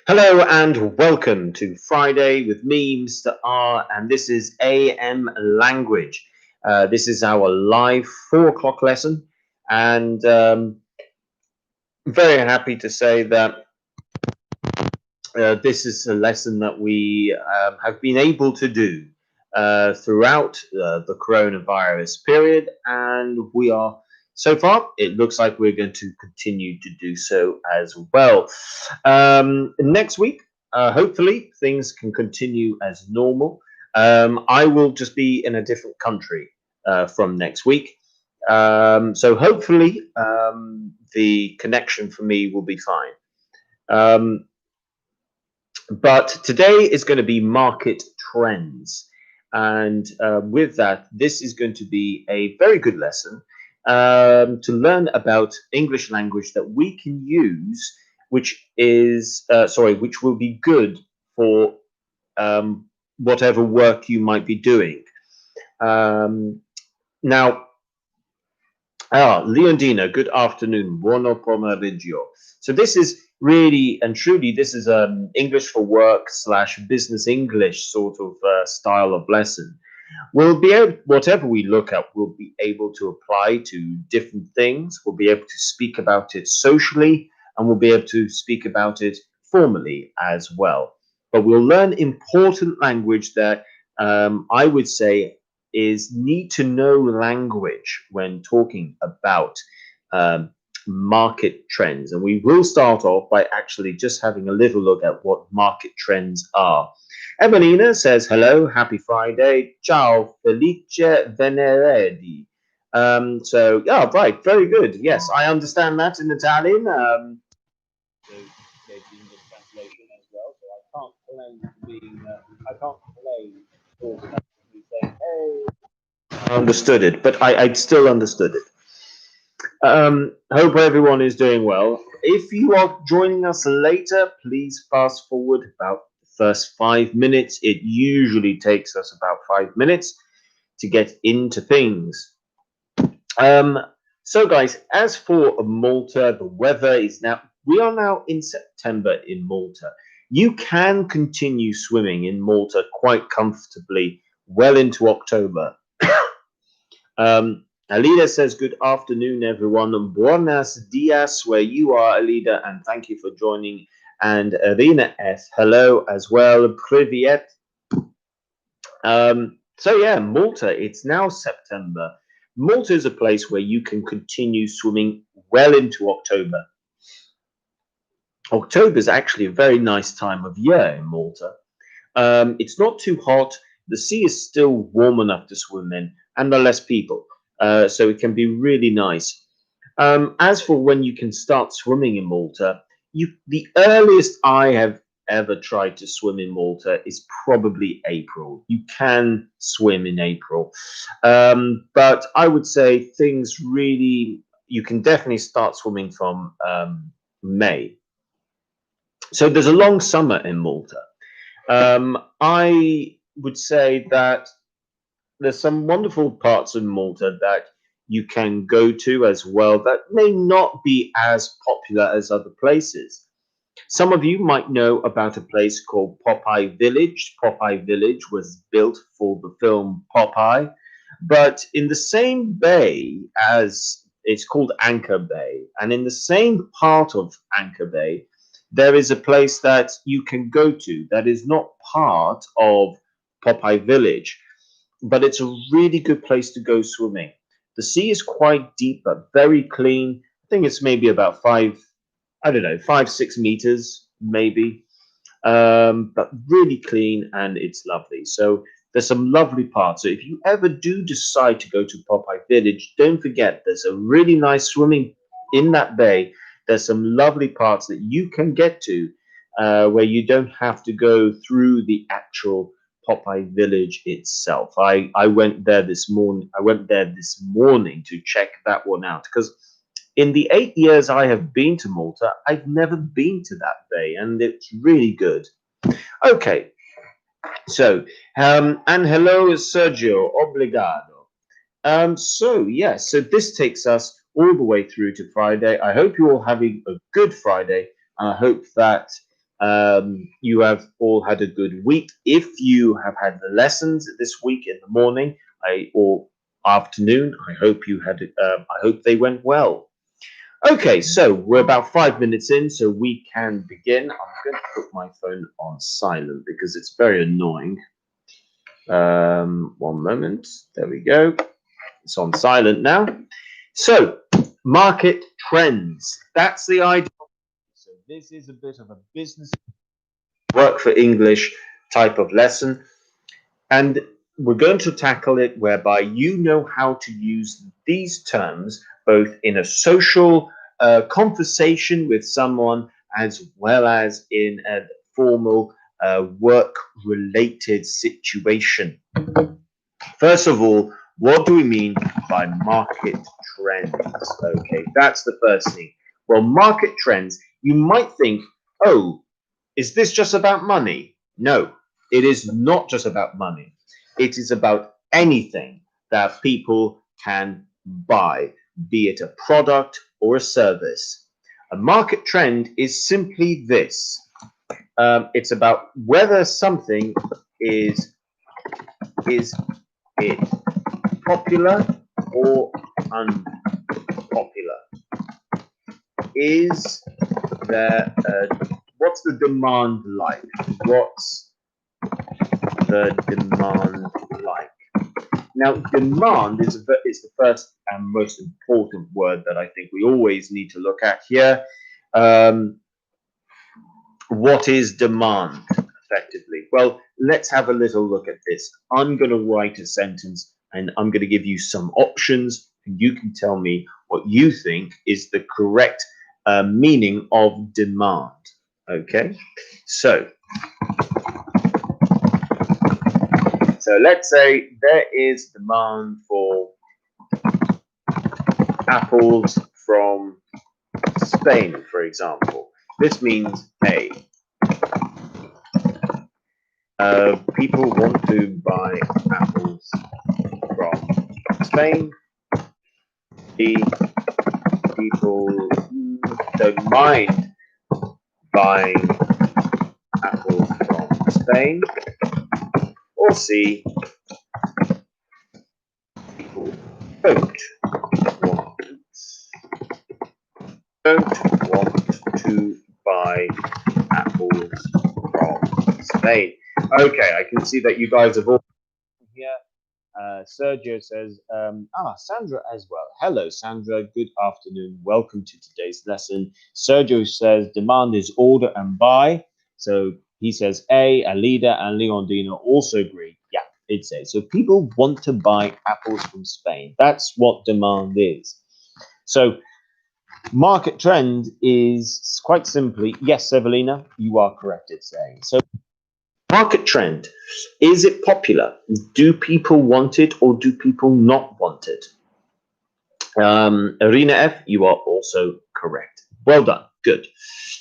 Hello and welcome to Friday with me, Mr. R, and this is AM Language. This is our live 4 o'clock lesson, and very happy to say that this is a lesson that we have been able to do throughout the coronavirus period, and we are so far, it looks like we're going to continue to do so as well. Next week, hopefully, things can continue as normal. I will just be in a different country from next week. So hopefully, the connection for me will be fine. But today is going to be market trends. And with that, this is going to be a very good lesson to learn about English language that we can use, which is, which will be good for whatever work you might be doing. Now, Leondina, good afternoon. Buono pomeriggio. So this is really and truly, this is English for work / business English sort of style of lesson. We'll be able, whatever we look at, we'll be able to apply to different things. We'll be able to speak about it socially, and we'll be able to speak about it formally as well. But we'll learn important language that I would say is need to know language when talking about market trends. And we will start off by actually just having a little look at what market trends are. Evelina says, hello, happy Friday. Ciao, felice venerdì. Yeah, right, very good. Yes, I understand that in Italian. So there's the English translation as well. So I can't claim being, I can't claim automatically saying, hey, I understood it, but I still understood it. Hope everyone is doing well. If you are joining us later, please fast forward about the first 5 minutes. It usually takes us about 5 minutes to get into things. So guys, as for Malta, the weather is now, we are now in September in Malta. You can continue swimming in Malta quite comfortably well into October. Alida says, good afternoon, everyone. Buenos dias, where you are, Alida, and thank you for joining. And Irina S, hello as well. Privyet. So yeah, Malta, it's now September. Malta is a place where you can continue swimming well into October. October is actually a very nice time of year in Malta. It's not too hot. The sea is still warm enough to swim in, and there are less people. So it can be really nice. As for when you can start swimming in Malta, the earliest I have ever tried to swim in Malta is probably April. You can swim in April. But I would say things really, you can definitely start swimming from May. So there's a long summer in Malta. I would say that there's some wonderful parts of Malta that you can go to as well that may not be as popular as other places. Some of you might know about a place called Popeye Village. Popeye Village was built for the film Popeye, but in the same bay as it's called Anchor Bay, and in the same part of Anchor Bay, there is a place that you can go to that is not part of Popeye Village, but it's a really good place to go swimming. The sea is quite deep, but very clean. I think it's maybe about 5, 6 meters, maybe, but really clean and it's lovely. So there's some lovely parts. So if you ever do decide to go to Popeye Village, don't forget there's a really nice swimming in that bay. There's some lovely parts that you can get to where you don't have to go through the actual Popeye Village itself. I went there this morning. I went there this morning to check that one out because in the 8 years I have been to Malta, I've never been to that bay, and it's really good. Okay, so and hello, Sergio. Obrigado. So this takes us all the way through to Friday. I hope you're all having a good Friday. I hope that You have all had a good week. If you have had the lessons this week in the morning or afternoon, I hope you had. I hope they went well. Okay, so we're about 5 minutes in, so we can begin. I'm going to put my phone on silent because it's very annoying. One moment. There we go. It's on silent now. So, market trends. That's the idea. So this is a bit of a business work for English type of lesson. And we're going to tackle it whereby you know how to use these terms both in a social conversation with someone as well as in a formal work-related situation. First of all, what do we mean by market trends? Okay, that's the first thing. Well, market trends, you might think, oh, is this just about money? No, it is not just about money. It is about anything that people can buy, be it a product or a service. A market trend is simply this. It's about whether something is it popular or unpopular. Is there what's the demand like? What's the demand like? Now, demand is the first and most important word that I think we always need to look at here. What is demand, effectively? Well, let's have a little look at this. I'm going to write a sentence and I'm going to give you some options, and you can tell me what you think is the correct meaning of demand. Okay, so let's say there is demand for apples from Spain, for example. This means A. People want to buy apples from Spain. B. People don't mind buying apples from Spain. Or C. People don't want to buy apples from Spain. Okay, I can see that you guys have all here. Sergio says, Sandra as well. Hello, Sandra. Good afternoon. Welcome to today's lesson. Sergio says demand is order and buy. So he says A. Alida and Leondina also agree. Yeah, it's A. So people want to buy apples from Spain. That's what demand is. So market trend is quite simply, yes, Evelina, you are correct, it's saying. So market trend, is it popular? Do people want it or do people not want it? Arena F, you are also correct. Well done, good.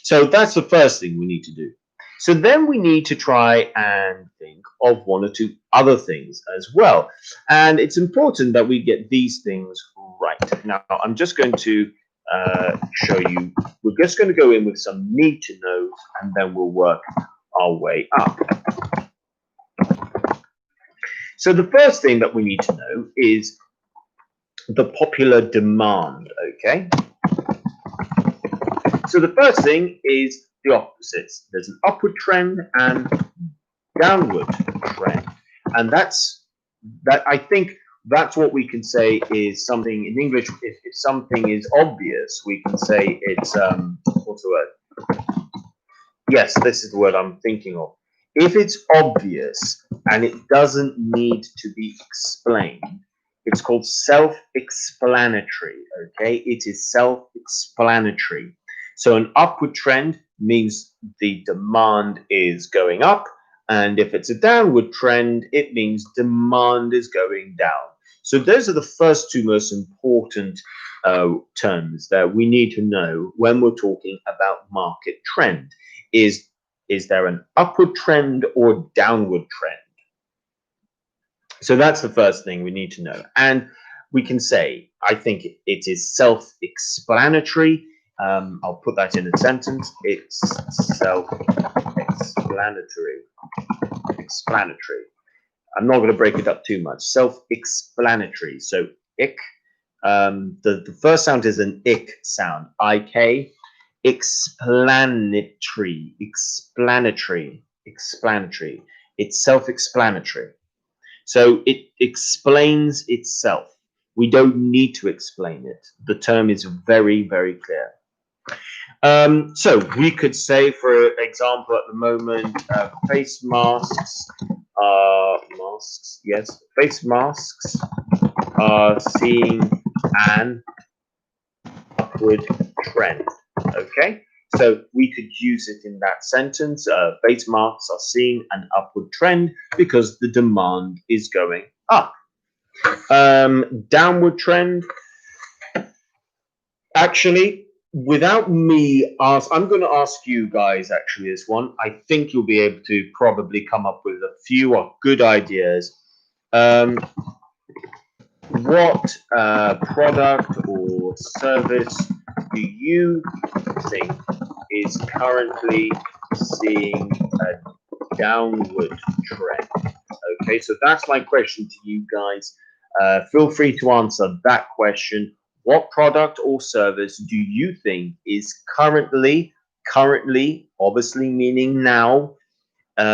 So that's the first thing we need to do. So then we need to try and think of one or two other things as well. And it's important that we get these things right. Now, I'm just going to show you, we're just going to go in with some need to knows and then we'll work our way up. So the first thing that we need to know is the popular demand, okay? So the first thing is the opposites. There's an upward trend and downward trend. And I think that's what we can say is something in English. If something is obvious, we can say it's, what's the word? Yes, this is the word I'm thinking of. If it's obvious and it doesn't need to be explained, it's called self-explanatory, okay? It is self-explanatory. So an upward trend means the demand is going up, and if it's a downward trend, it means demand is going down. So those are the first two most important terms that we need to know when we're talking about market trend. Is there an upward trend or downward trend? So that's the first thing we need to know. And we can say, I think it is self-explanatory. I'll put that in a sentence. It's self-explanatory. Explanatory. I'm not going to break it up too much. Self-explanatory. So ick. The first sound is an ick sound. Ik. Explanatory. Explanatory. Explanatory. It's self-explanatory. So it explains itself. We don't need to explain it. The term is very, very clear. So we could say, for example, at the moment, face masks masks, yes, face masks are seeing an upward trend. Okay, so we could use it in that sentence. Face masks are seeing an upward trend because the demand is going up. Downward trend. Actually, without me I'm going to ask you guys actually this one. I think you'll be able to probably come up with a few good ideas. What product or service do you think is currently seeing a downward trend? Okay, so that's my question to you guys. Feel free to answer that question. What product or service do you think is currently, obviously meaning now,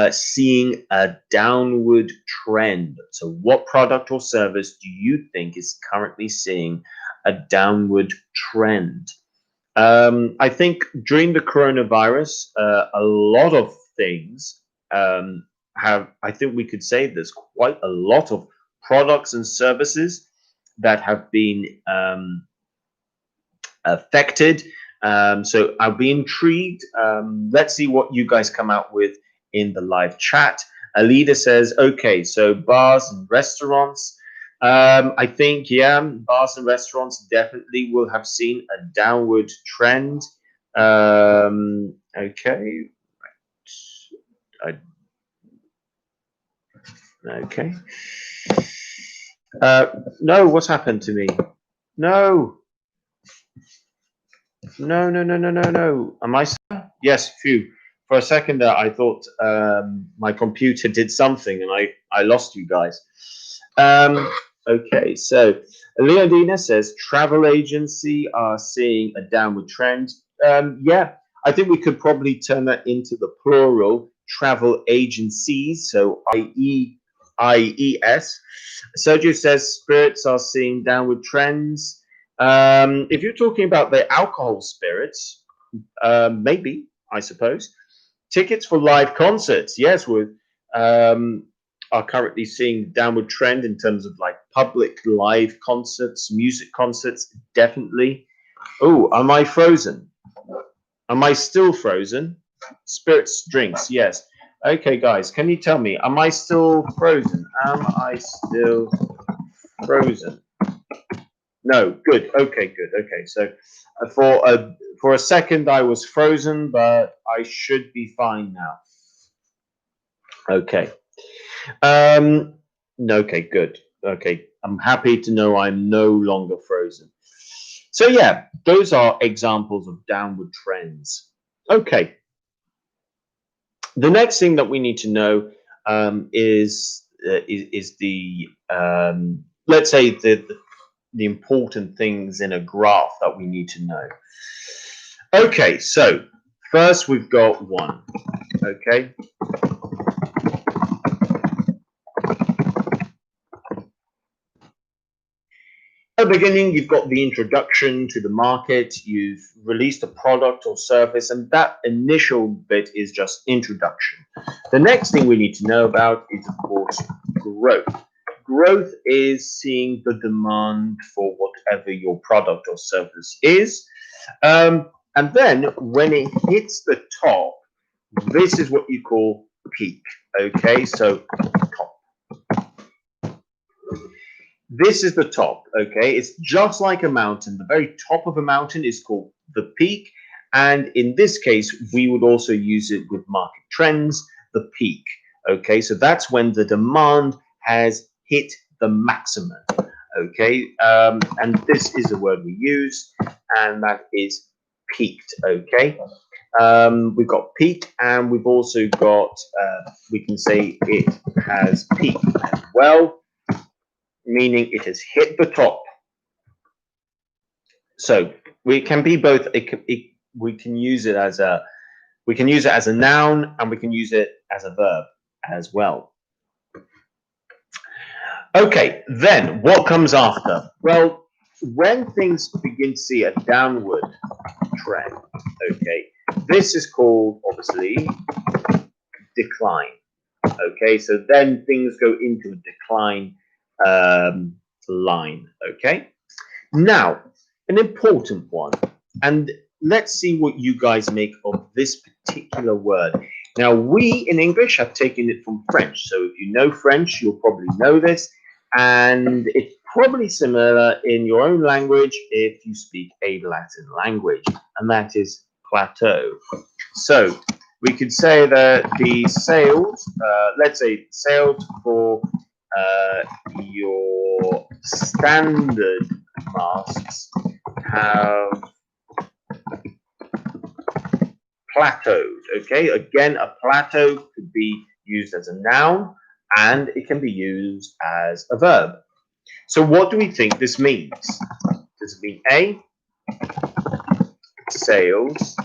seeing a downward trend? So what product or service do you think is currently seeing a downward trend? I think during the coronavirus, a lot of things I think we could say there's quite a lot of products and services that have been affected. So I'll be intrigued. Let's see what you guys come out with in the live chat. Alida says, okay, so bars and restaurants. I think, yeah, bars and restaurants definitely will have seen a downward trend. Okay. Okay. No, what's happened to me? No. No. Am I? Yes, phew. For a second there, I thought my computer did something and I lost you guys. Okay, so Leondina says travel agency are seeing a downward trend. Yeah, I think we could probably turn that into the plural, travel agencies, so IES. Sergio says spirits are seeing downward trends. If you're talking about the alcohol spirits, maybe, I suppose. Tickets for live concerts, yes, are currently seeing downward trend in terms of like public live concerts, music concerts, definitely. Oh, am I frozen? Am I still frozen? Spirits, drinks, yes. Okay, guys, can you tell me, am I still frozen? Am I still frozen? No, good. Okay, good. Okay, so for a second I was frozen, but I should be fine now. Okay. Okay, good. Okay, I'm happy to know I'm no longer frozen. So yeah, those are examples of downward trends. Okay. The next thing that we need to know is the let's say the important things in a graph that we need to know. Okay, so first we've got one. Okay. At the beginning, you've got the introduction to the market, you've released a product or service, and that initial bit is just introduction. The next thing we need to know about is, of course, growth. Growth is seeing the demand for whatever your product or service is. And then when it hits the top, this is what you call peak. Okay, so top. This is the top, okay? It's just like a mountain. The very top of a mountain is called the peak. And in this case, we would also use it with market trends, the peak, okay? So that's when the demand has hit the maximum, okay? And this is the word we use, and that is peaked. Okay, we've got peaked, and we've also got, we can say it has peaked as well, meaning it has hit the top. So we can be both. We can use it as a noun, and we can use it as a verb as well. Okay, then what comes after? Well, when things begin to see a downward trend, okay, this is called, obviously, decline. Okay, so then things go into a decline line. Okay, now an important one, and let's see what you guys make of this particular word. Now, we in English have taken it from French, so if you know French, you'll probably know this, and it's probably similar in your own language if you speak a Latin language, and that is plateau. So we could say that the sales, let's say sales for your standard masks have plateaued. Okay, again, a plateau could be used as a noun, and it can be used as a verb. So what do we think this means? Does it mean A, sales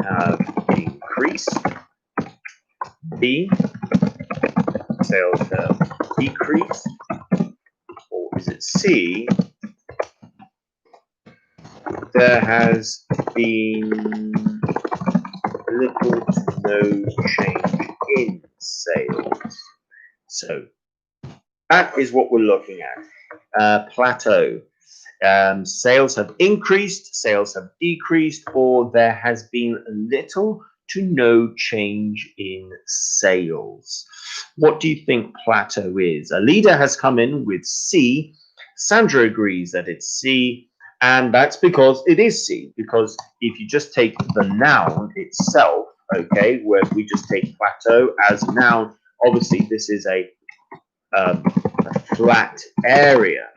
have increased, B, sales have decreased, or is it C, there has been little to no change in sales? So that is what we're looking at. Plateau. Sales have increased, sales have decreased, or there has been little to no change in sales. What do you think plateau is? A leader has come in with C. Sandra agrees that it's C, and that's because it is C, because if you just take the noun itself, okay, where we just take plateau as a noun, obviously this is a flat area.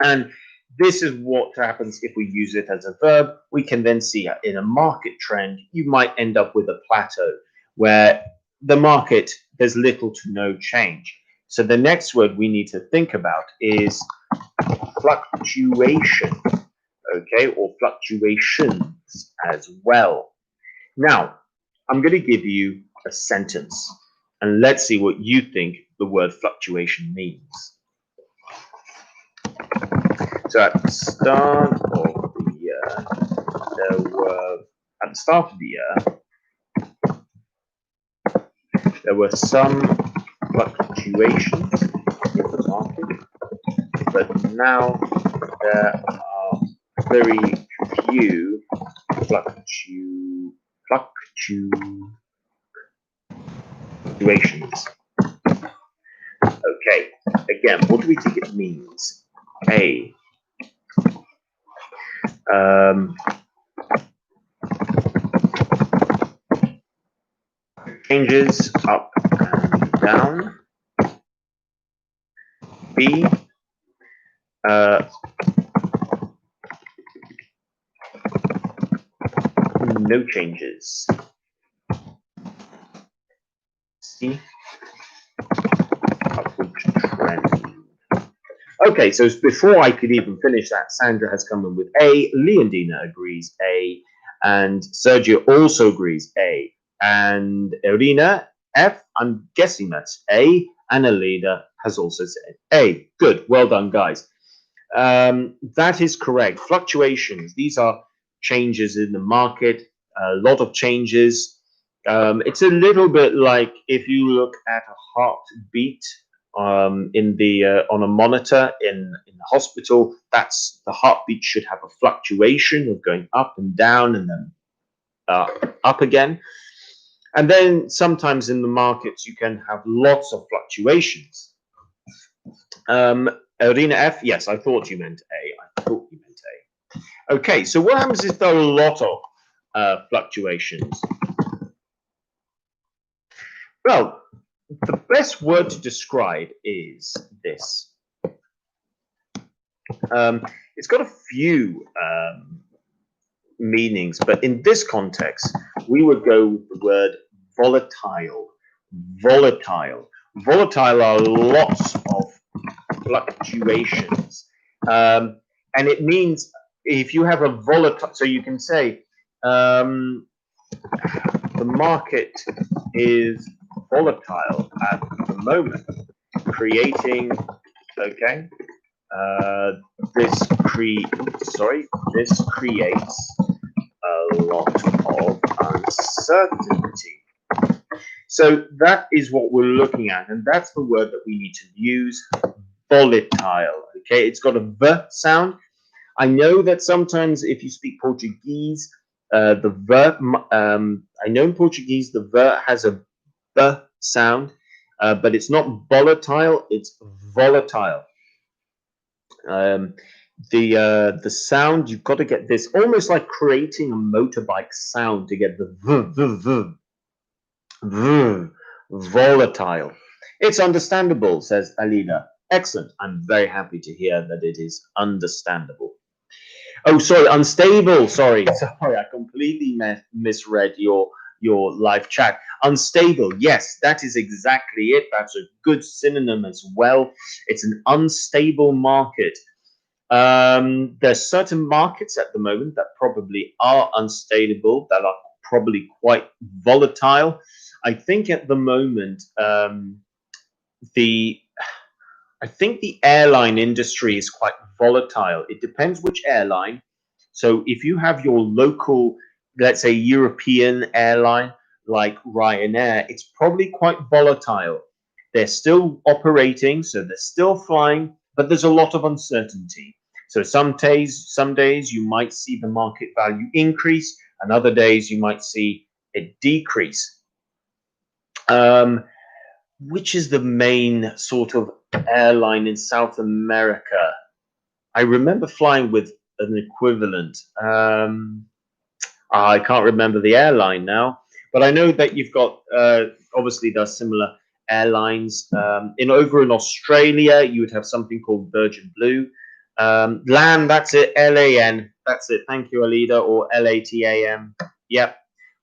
And this is what happens if we use it as a verb. We can then see in a market trend, you might end up with a plateau where the market, there's little to no change. So the next word we need to think about is fluctuation, okay, or fluctuations as well. Now, I'm going to give you a sentence, and let's see what you think the word fluctuation means. So at the start of the year, there were some fluctuations in the market, but now there are very few fluctuations. Okay, again, what do we think it means? A, changes up and down. B, no changes. C, upward trend. Okay, so before I could even finish that, Sandra has come in with A, Leondina agrees A, and Sergio also agrees A, and Irina F, I'm guessing that's A, and Alida has also said A. Good, well done, guys. That is correct. Fluctuations, these are changes in the market, a lot of changes. It's a little bit like if you look at a heartbeat on a monitor in the hospital, that's the heartbeat should have a fluctuation of going up and down and then up again. And then sometimes in the markets you can have lots of fluctuations. Irina F, yes, I thought you meant A. Okay, so what happens if there are a lot of fluctuations? Well, the best word to describe is this. It's got a few meanings, but in this context, we would go with the word volatile. Volatile. Volatile are lots of fluctuations. And it means if you have a volatile, so you can say the market is volatile at the moment, creating, okay, this creates a lot of uncertainty. So that is what we're looking at, and that's the word that we need to use, volatile. Okay, it's got a V sound. I know that sometimes if you speak Portuguese, the V, I know in Portuguese the V has a B sound, but it's not volatile, it's volatile. The sound, you've got to get this almost like creating a motorbike sound to get the v, volatile. It's understandable, says Alina. Excellent. I'm very happy to hear that it is understandable. Oh, sorry, unstable. Sorry, I completely misread your live chat. Unstable. Yes, that is exactly it. That's a good synonym as well. It's an unstable market. There's certain markets at the moment that probably are unstable, that are probably quite volatile. I think at the moment, I think the airline industry is quite volatile. It depends which airline. So if you have your local, let's say European airline like Ryanair, it's probably quite volatile. They're still operating, so they're still flying, but there's a lot of uncertainty. So some days you might see the market value increase, and other days you might see it decrease. Which is the main sort of airline in South America? I remember flying with an equivalent. I can't remember the airline now, but I know that you've got obviously there are similar airlines. Over in Australia, you would have something called Virgin Blue. LAN, that's it. LAN, that's it. Thank you, Alida, or LATAM. Yep,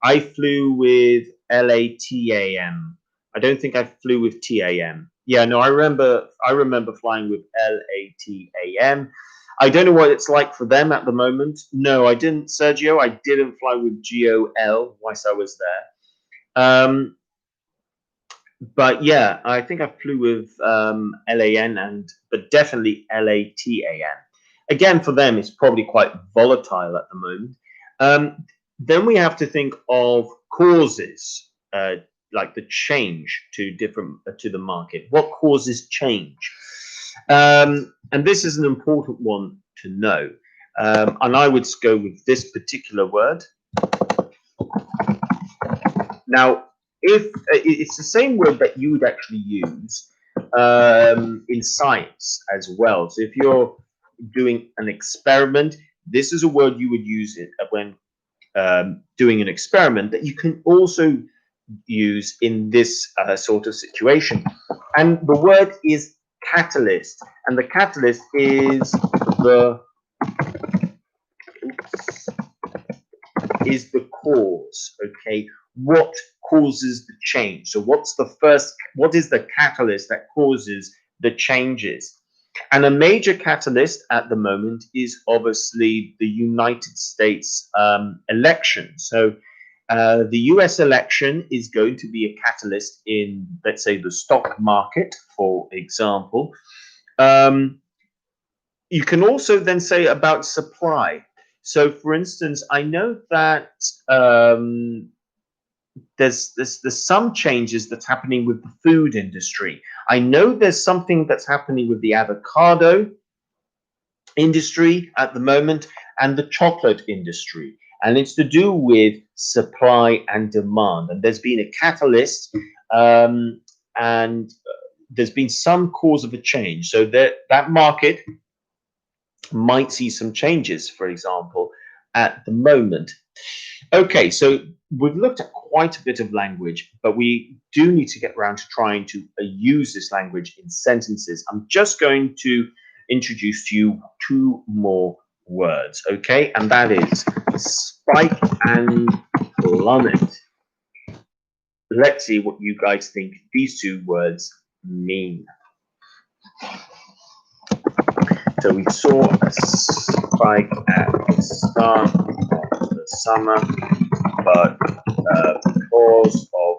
I flew with LATAM. I don't think I flew with TAM. Yeah, no, I remember flying with LATAM. I don't know what it's like for them at the moment. No, I didn't, Sergio. I didn't fly with GOL whilst I was there. But yeah, I think I flew with LAN but definitely LATAM. Again, for them, it's probably quite volatile at the moment. Then we have to think of causes, like the change to the market. What causes change? And this is an important one to know. And I would go with this particular word. Now, if it's the same word that you would actually use in science as well. So if you're doing an experiment, this is a word you would use it when doing an experiment that you can also use in this sort of situation. And the word is catalyst, and the catalyst is the cause. Okay, what causes the change? So what is the catalyst that causes the changes? And a major catalyst at the moment is obviously the United States election. So the US election is going to be a catalyst in, let's say, the stock market, for example. You can also then say about supply. So, for instance, I know that there's some changes that's happening with the food industry. I know there's something that's happening with the avocado industry at the moment and the chocolate industry. And it's to do with supply and demand. And there's been a catalyst and there's been some cause of a change. So that market might see some changes, for example, at the moment. Okay, so we've looked at quite a bit of language, but we do need to get around to trying to use this language in sentences. I'm just going to introduce to you two more words, okay? And that is spike and plummet. Let's see what you guys think these two words mean. So we saw a spike at the start of the summer, but because of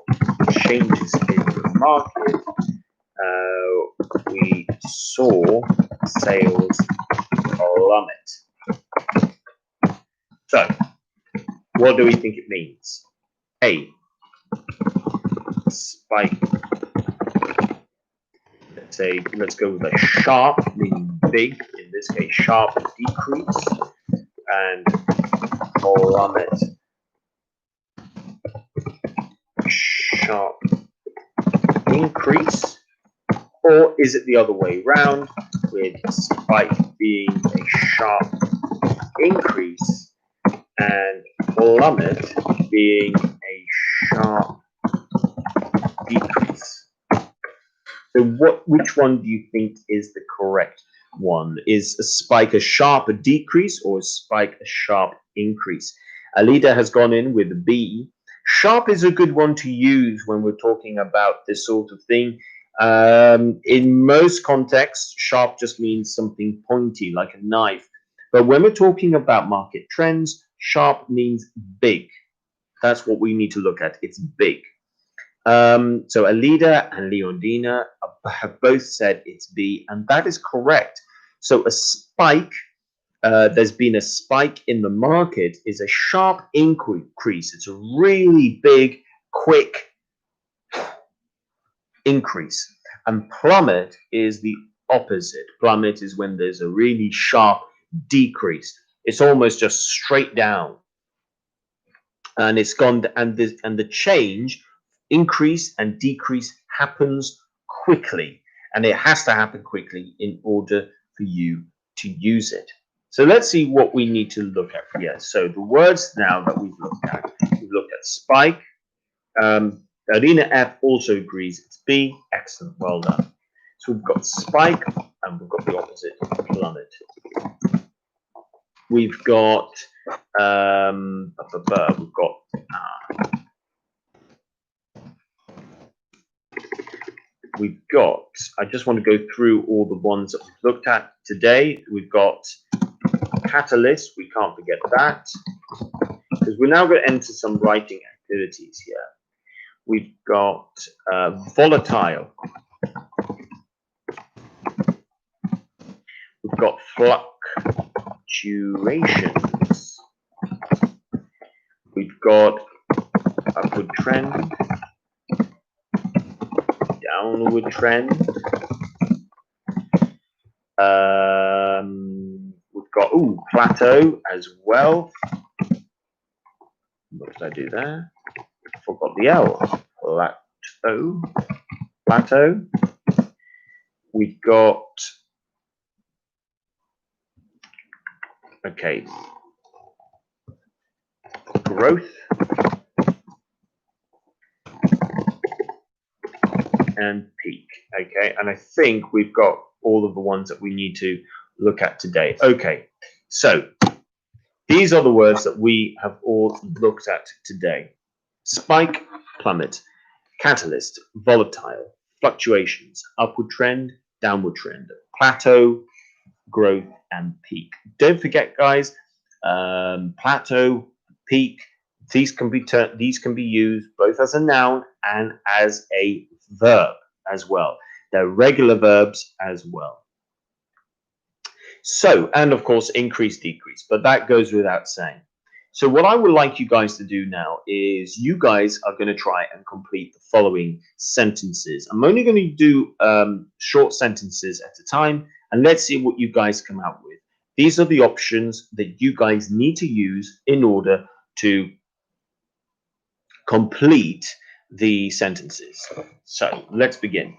changes in the market, we saw sales plummet. So, what do we think it means? A, spike. Let's go with a sharp, meaning big, in this case, sharp decrease, and plummet, sharp increase. Or is it the other way round, with spike being a sharp increase and plummet being a sharp decrease? So which one do you think is the correct one? Is a spike a sharp decrease or a spike a sharp increase? Alida has gone in with B. Sharp is a good one to use when we're talking about this sort of thing. In most contexts, sharp just means something pointy, like a knife. But when we're talking about market trends, sharp means big. That's what we need to look at. It's big. So Alida and Leondina have both said it's B, and that is correct. So a spike, there's been a spike in the market, is a sharp increase. It's a really big, quick increase. And plummet is the opposite. Plummet is when there's a really sharp decrease. It's almost just straight down. And it's gone, and the change, increase and decrease, happens quickly, and it has to happen quickly in order for you to use it. So let's see what we need to look at here. So the words now that we've looked at spike. Arena F also agrees it's B. Excellent, well done. So we've got spike and we've got the opposite, plummet. We've got I just want to go through all the ones that we've looked at today. We've got catalyst, we can't forget that, because we're now going to enter some writing activities here. We've got volatile. We've got fluctuations. We've got upward trend, downward trend. We've got plateau as well. What did I do there? I forgot the L. Plateau. We've got growth and peak. And I think we've got all of the ones that we need to look at today. So these are the words that we have all looked at today: spike, plummet, catalyst, volatile, fluctuations, upward trend, downward trend, plateau, growth, and peak. Don't forget, guys, plateau, peak, these can be used both as a noun and as a verb as well. They're regular verbs as well. So, and of course, increase, decrease, but that goes without saying. So what I would like you guys to do now is you guys are going to try and complete the following sentences. I'm only going to do short sentences at a time, and let's see what you guys come out with. These are the options that you guys need to use in order to complete the sentences. So let's begin.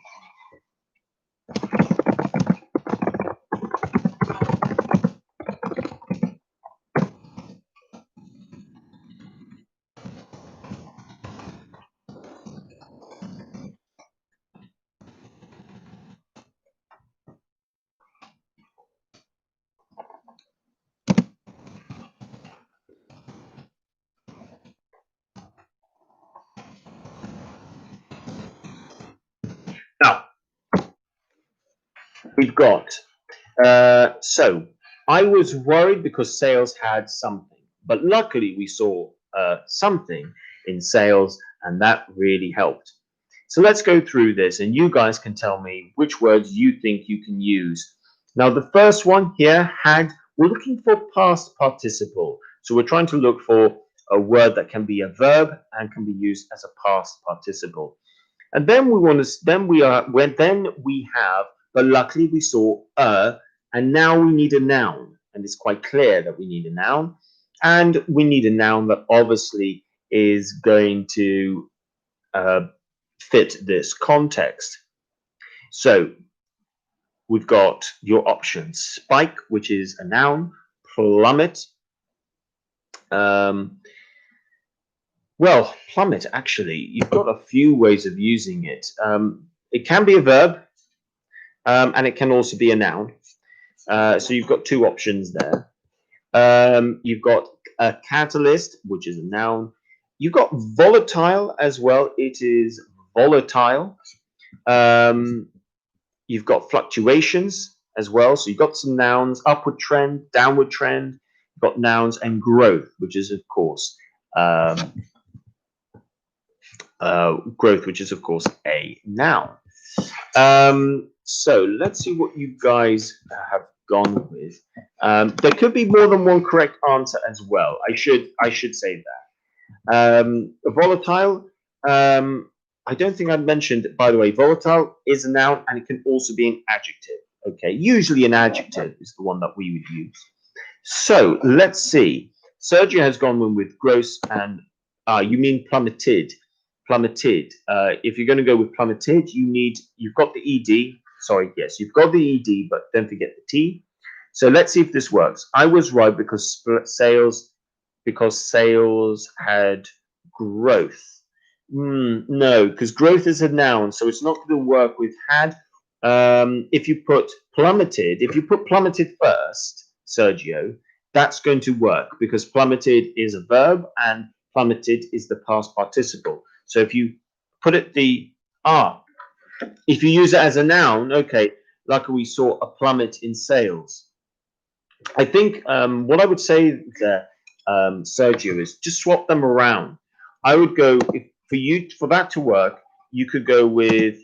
we've got, so I was worried because sales had something, but luckily we saw something in sales, and that really helped. So let's go through this, and you guys can tell me which words you think you can use. Now, the first one here, had, we're looking for past participle. So we're trying to look for a word that can be a verb and can be used as a past participle. And then we want to, then we have, but luckily we saw and now we need a noun. And it's quite clear that we need a noun. And we need a noun that obviously is going to fit this context. So we've got your options: spike, which is a noun; plummet. Well, plummet, actually, you've got a few ways of using it. It can be a verb, and it can also be a noun. So you've got two options there. You've got a catalyst, which is a noun. You've got volatile as well. It is volatile. You've got fluctuations as well. So you've got some nouns: upward trend, downward trend. You've got nouns, and growth, which is, of course, growth, which is, of course, a noun. So let's see what you guys have gone with. There could be more than one correct answer as well. I should say that. Volatile. I don't think I mentioned, by the way, volatile is a noun, and it can also be an adjective. Okay, usually an adjective is the one that we would use. So let's see. Sergio has gone with gross, and you mean plummeted. Plummeted. If you're going to go with plummeted, you've got the ed. Sorry, yes, you've got the ed, but don't forget the t. So let's see if this works. I was right because sales had growth. No, because growth is a noun, so it's not going to work with had. If you put plummeted first, Sergio, that's going to work because plummeted is a verb and plummeted is the past participle. So if you put it if you use it as a noun, okay, like we saw a plummet in sales. I think what I would say there, Sergio, is just swap them around. I would go, for that to work, you could go with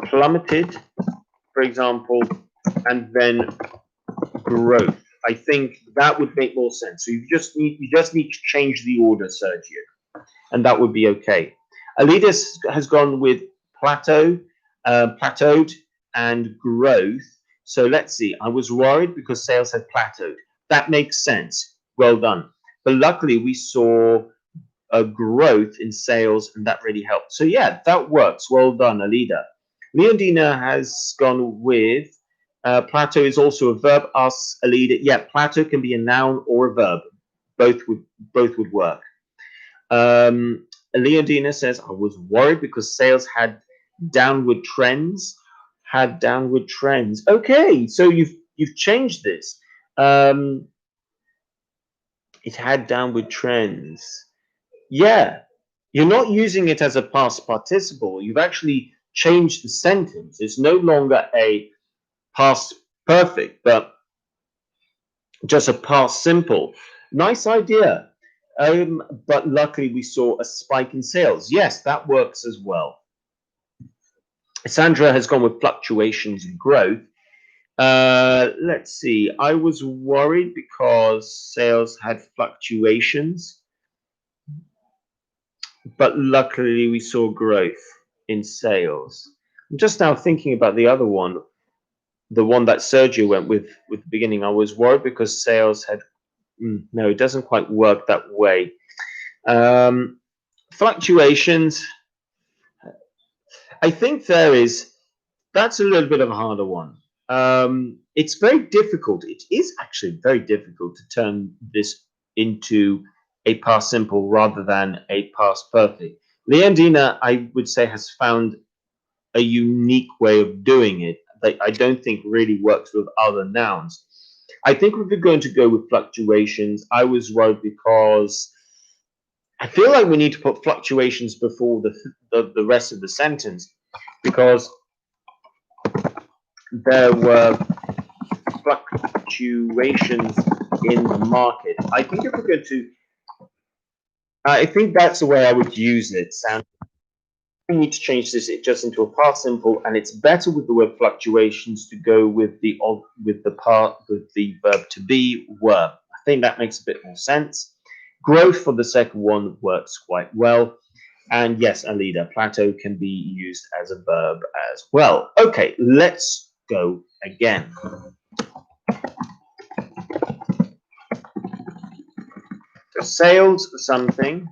plummeted, for example, and then growth. I think that would make more sense. So you just need to change the order, Sergio, and that would be okay. Alidas has gone with plateaued and growth. So let's see. I was worried because sales had plateaued. That makes sense. Well done. But luckily, we saw a growth in sales, and that really helped. So yeah, that works. Well done, Alida. Leondina has gone with plateau is also a verb. Asks Alida. Yeah, plateau can be a noun or a verb. Both would work. Leondina says, I was worried because sales had downward trends. Okay, so you've changed this. It had downward trends. Yeah, you're not using it as a past participle. You've actually changed the sentence. It's no longer a past perfect, but just a past simple. Nice idea. But luckily we saw a spike in sales. Yes, that works as well. Sandra has gone with fluctuations and growth. Let's see. I was worried because sales had fluctuations, but luckily we saw growth in sales. I'm just now thinking about the other one, the one that Sergio went with the beginning. I was worried because sales had, no, it doesn't quite work that way. Fluctuations, I think that's a little bit of a harder one. It's very difficult. It is actually very difficult to turn this into a past simple rather than a past perfect. Leondina, I would say, has found a unique way of doing it that I don't think really works with other nouns. I think if we're going to go with fluctuations, I was worried because I feel like we need to put fluctuations before the rest of the sentence. because there were fluctuations in the market. I think if we're going to, I think that's the way I would use it. We need to change this just into a past simple, and it's better with the word fluctuations to go with the verb to be were. I think that makes a bit more sense. Growth for the second one works quite well. And yes, Alida, plateau can be used as a verb as well. Okay, let's go again. So sales something.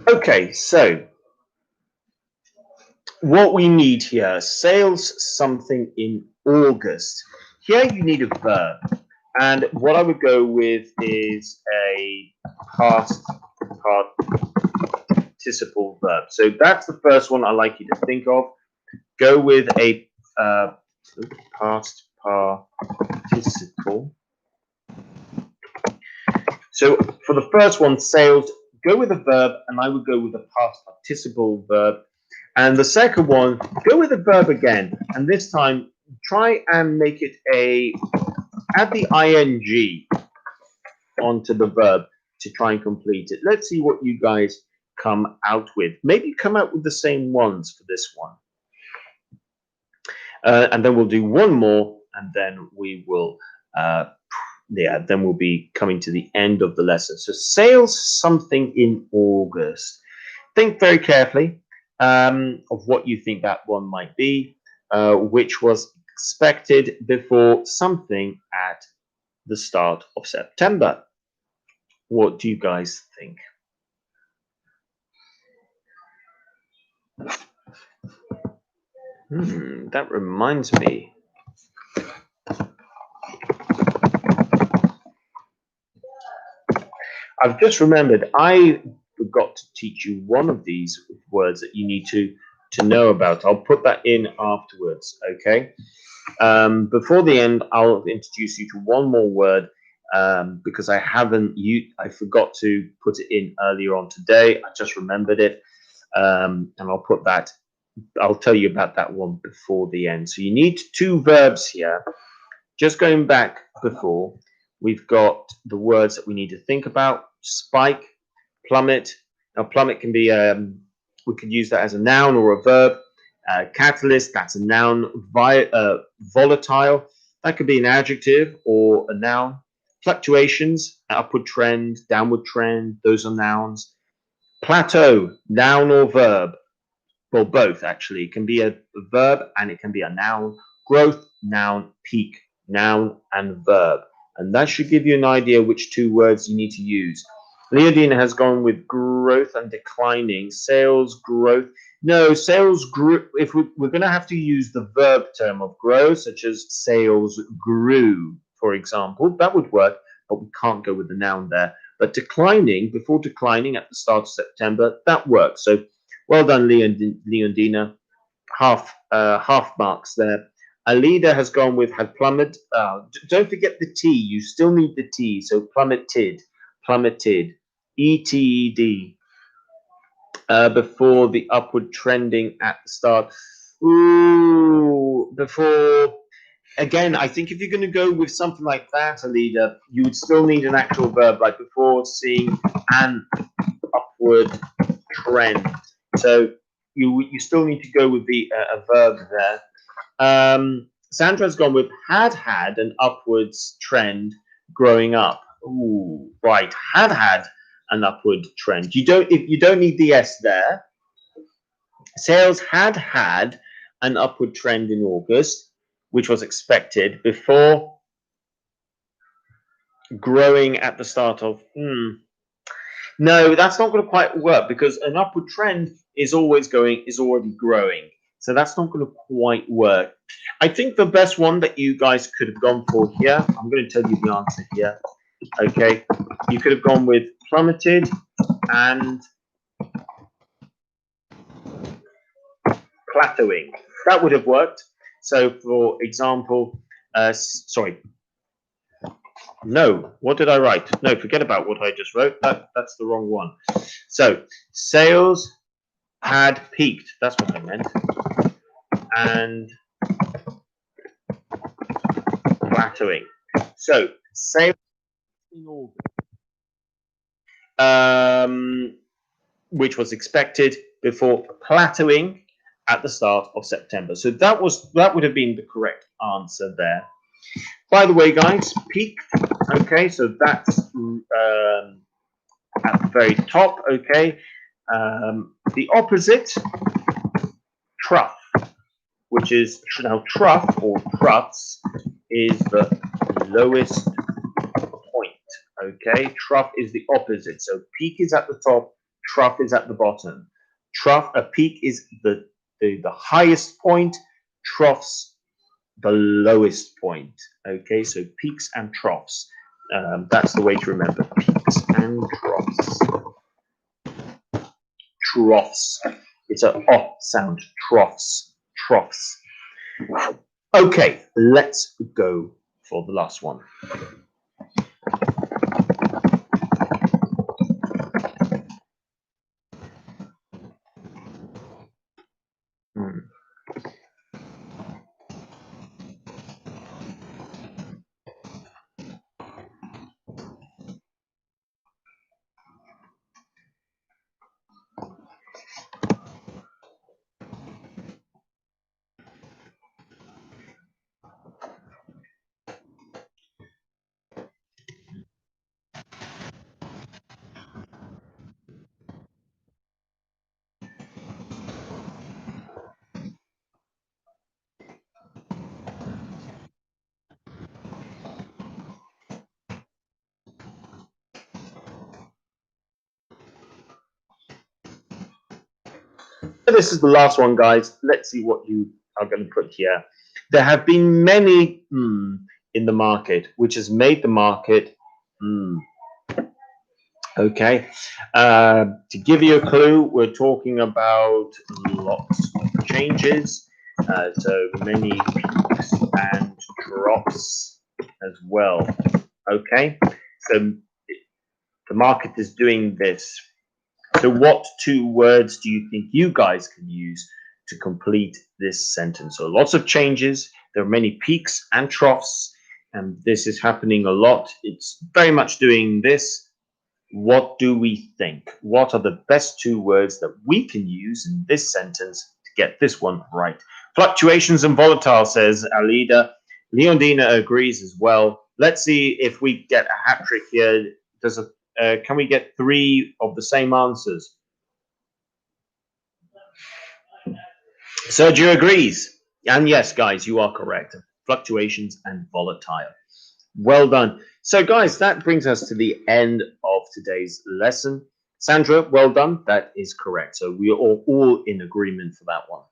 Okay, so what we need here, sales something in August. Here you need a verb. And what I would go with is a past participle verb. So that's the first one I like you to think of. Go with a past participle. So for the first one, sales, go with a verb, and I would go with a past participle verb. And the second one, go with a verb again, and this time try and make it add the ing onto the verb to try and complete it. Let's see what you guys come out with. Maybe come out with the same ones for this one. And then we'll do one more, and then we will then we'll be coming to the end of the lesson. So sales something in August. Think very carefully of what you think that one might be, which was expected before something at the start of September. What do you guys think? That reminds me. I've just remembered I forgot to teach you one of these words that you need to know about. I'll put that in afterwards, okay? Before the end, I'll introduce you to one more word because I forgot to put it in earlier on today. I just remembered it, and I'll tell you about that one before the end. So you need two verbs here. Just going back before, we've got the words that we need to think about: spike, plummet. Now, plummet can be we could use that as a noun or a verb. Catalyst, that's a noun. Volatile, that could be an adjective or a noun. Fluctuations, upward trend, downward trend, those are nouns. Plateau, noun or verb. Well, both actually. It can be a verb and it can be a noun. Growth, noun. Peak, noun and verb. And that should give you an idea which two words you need to use. Leodina has gone with growth and declining. Sales growth. No, sales grew. If we're going to have to use the verb term of grow, such as sales grew, for example, that would work, but we can't go with the noun there. But declining, before declining at the start of September, that works. So well done, Leondina. Half marks there. Alida has gone with had plummeted. Don't forget the T. You still need the T. So plummeted, ETED. Before the upward trending at the start. Before. Again, I think if you're going to go with something like that, Alida, you would still need an actual verb, like before seeing an upward trend. So you still need to go with a verb there. Sandra's gone with had an upwards trend growing up. Ooh, right, had an upward trend. You don't need the S there. Sales had an upward trend in August, which was expected before growing at the start of. No, that's not going to quite work because an upward trend is already growing. So that's not going to quite work. I think the best one that you guys could have gone for here, I'm going to tell you the answer here. Okay, you could have gone with plummeted and plateauing. That would have worked. So, for example, sorry, no, what did I write? No, forget about what I just wrote. That's the wrong one. So, sales had peaked. That's what I meant. And plateauing. So, sales in August, which was expected before plateauing at the start of September. So that would have been the correct answer there. By the way, guys, peak. Okay, so that's at the very top. Okay, the opposite, trough, which is now trough or troughs, is the lowest point. Okay, trough is the opposite. So peak is at the top, trough is at the bottom. A peak is the highest point, troughs the lowest point. Okay, so peaks and troughs. That's the way to remember peaks and troughs. Troughs. It's a sound. Troughs. Troughs. Okay, let's go for the last one. This is the last one, guys. Let's see what you are going to put here. There have been many in the market, which has made the market Okay. To give you a clue, we're talking about lots of changes. So many peaks and drops as well. Okay. So the market is doing this. So what two words do you think you guys can use to complete this sentence? So lots of changes. There are many peaks and troughs, and this is happening a lot. It's very much doing this. What do we think? What are the best two words that we can use in this sentence to get this one right? Fluctuations and volatile, says Alida. Leondina agrees as well. Let's see if we get a hat trick here. Can we get three of the same answers? Sergio agrees. And yes, guys, you are correct. Fluctuations and volatile. Well done. So, guys, that brings us to the end of today's lesson. Sandra, well done. That is correct. So we are all in agreement for that one.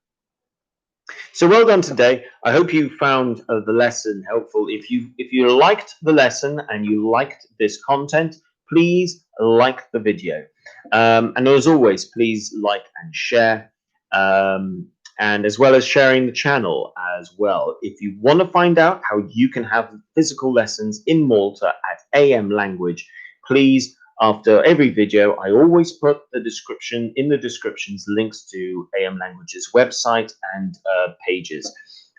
So well done today. I hope you found the lesson helpful. If you liked the lesson and you liked this content, please like the video. And as always, please like and share. And as well as sharing the channel as well. If you want to find out how you can have physical lessons in Malta at AM Language, please, after every video, I always put in the descriptions links to AM Language's website and pages,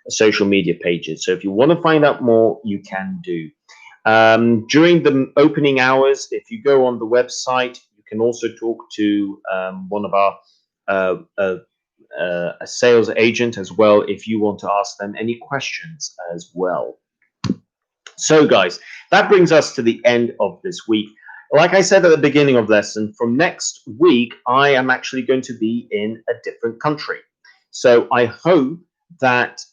social media pages. So if you want to find out more, you can do. During the opening hours, if you go on the website, you can also talk to one of our a sales agent as well if you want to ask them any questions as well. So guys, that brings us to the end of this week. Like I said at the beginning of lesson, from next week I am actually going to be in a different country. So I hope that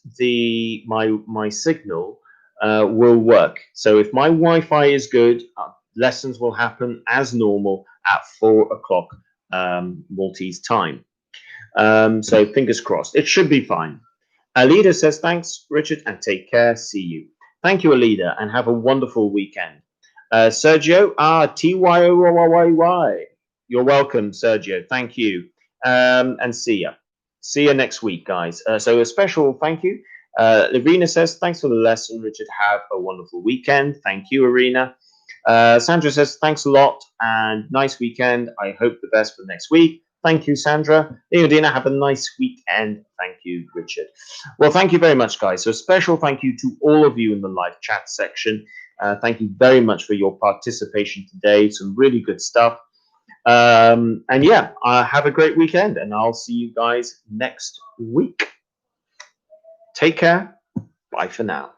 my signal will work. So if my Wi-Fi is good, lessons will happen as normal. at 4 o'clock Maltese time. So fingers crossed. It should be fine. Alida says, thanks, Richard, and take care. See you. Thank you, Alida, and have a wonderful weekend. Sergio, Tyyyy. You're welcome, Sergio. Thank you. And see ya. See you next week, guys. So a special thank you. Irina says, thanks for the lesson, Richard. Have a wonderful weekend. Thank you, Irina. Sandra says, thanks a lot and nice weekend. I hope the best for next week. Thank you, Sandra. Leodina, have a nice weekend. Thank you, Richard. Well, thank you very much, guys. So a special thank you to all of you in the live chat section. Thank you very much for your participation today. Some really good stuff. And yeah, have a great weekend, and I'll see you guys next week. Take care. Bye for now.